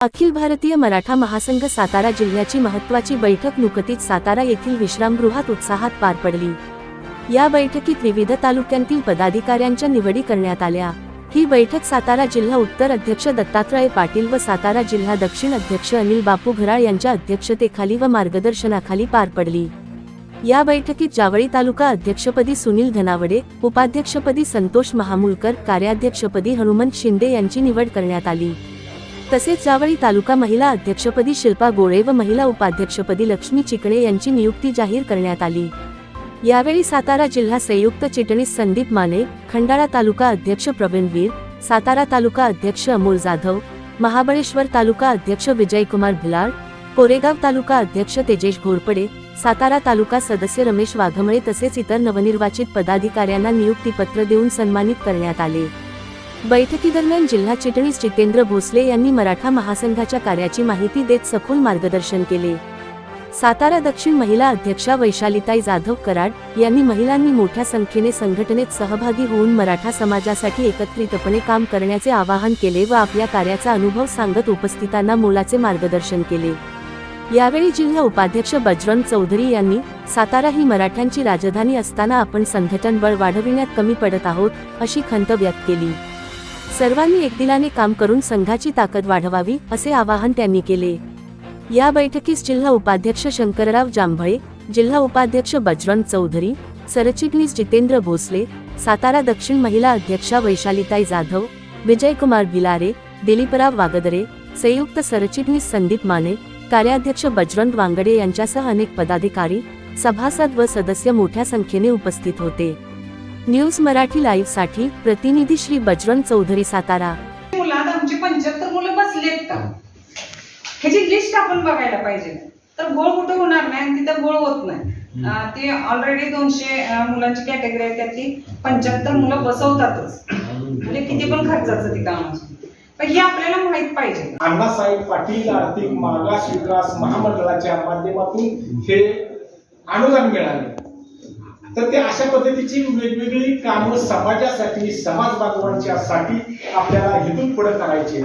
अखिल भारतीय मराठा महासंघ सातारा जिल्ह्याची महत्त्वाची बैठक नुकतीच सातारा येथील विश्रामगृहात उत्साहात पार पडली। या बैठकीत विविध तालुक्यांतील पदाधिकाऱ्यांच्या निवडी करण्यात आल्या। ही बैठक सातारा जिल्हा उत्तर अध्यक्ष दत्तात्रय पाटील व सातारा जिल्हा दक्षिण अध्यक्ष अनिल बापू घराळ यांच्या अध्यक्षतेखाली व मार्गदर्शनाखाली पार पडली। या बैठकीत जावळी तालुका अध्यक्षपदी सुनील धनावडे, उपाध्यक्षपदी संतोष महामुलकर, कार्याध्यक्षपदी हनुमंत शिंदे यांची निवड करण्यात आली। तसेच जावळी तालुका महिला अध्यक्षपदी शिल्पा गोळे व महिला उपाध्यक्षपदी लक्ष्मी चिकणे यांची नियुक्ती जाहीर करण्यात आली। यावेळी सातारा जिल्हा संयुक्त चिटणीस संदीप माने, खंडाळा तालुका अध्यक्ष प्रवीण वीर, सातारा तालुका अध्यक्ष अमोल जाधव, महाबळेश्वर तालुका अध्यक्ष विजयकुमार भिलार, कोरेगाव तालुका अध्यक्ष तेजेश घोरपडे, सातारा तालुका सदस्य रमेश वाघमळे तसेच इतर नवनिर्वाचित पदाधिकाऱ्यांना नियुक्तीपत्र देऊन सन्मानित करण्यात आले। बैठकीदरम्यान जिल्हा चिटणीस जितेंद्र भोसले यांनी मराठा महासंघाच्या कार्याची माहिती देत सखोल मार्गदर्शन केले। सातारा दक्षिण महिला अध्यक्षा वैशालीताई जाधव कराड यांनी महिलांनी मोठ्या संख्येने संघटनेत सहभागी होऊन मराठा समाजासाठी एकत्रितपणे काम करण्याचे आवाहन केले व आपल्या कार्याचा अनुभव सांगत उपस्थितांना मोलाचे मार्गदर्शन केले। यावेळी जिल्हा उपाध्यक्ष बजरंग चौधरी यांनी सातारा ही मराठ्यांची राजधानी असताना आपण संघटन बळ वाढविण्यात कमी पडत आहोत अशी खंत व्यक्त केली। सर्वांनी एकदिलाने काम करून संघाची ताकद वाढवावी असे आवाहन त्यांनी केले। या बैठकीस जिल्हा उपाध्यक्ष शंकरराव जांभळे, जिल्हा उपाध्यक्ष बजरंग चौधरी, सरचिटणीस जितेंद्र भोसले, सातारा दक्षिण महिला अध्यक्षा वैशालीताई जाधव, विजयकुमार भिलारे, दिलीपराव वागदरे, संयुक्त सरचिटणीस संदीप माने, कार्याध्यक्ष बजरंग वांगडे यांच्यासह अनेक पदाधिकारी, सभासद व सदस्य मोठ्या संख्येने उपस्थित होते। न्यूज मराठी लाईव्ह साठी प्रतिनिधी श्री बजरंग चौधरी, सातारा। मुलात आमची 75 मुलं बसलेत का ह्याची लिस्ट आपण बघायला पाहिजे। तर गोळ कुठे होणार नाही आणि तिथे गोळ होत नाही। ते ऑलरेडी 200 मुलांची कॅटेगरी आहे, त्यातली 75 मुलं बसवतातच, म्हणजे किती पण खर्चाचं ते काम असतं, पण हे आपल्याला माहित पाहिजे। अण्णासाहेब पाटील आर्थिक मागास विकास महामंडळाच्या माध्यमातून हे अनुदान मिळाले। तर ते अशा पद्धतीची वेगवेगळी कामं समाजासाठी, समाज बांधवांच्यासाठी आपल्याला इथून पुढे करायचे।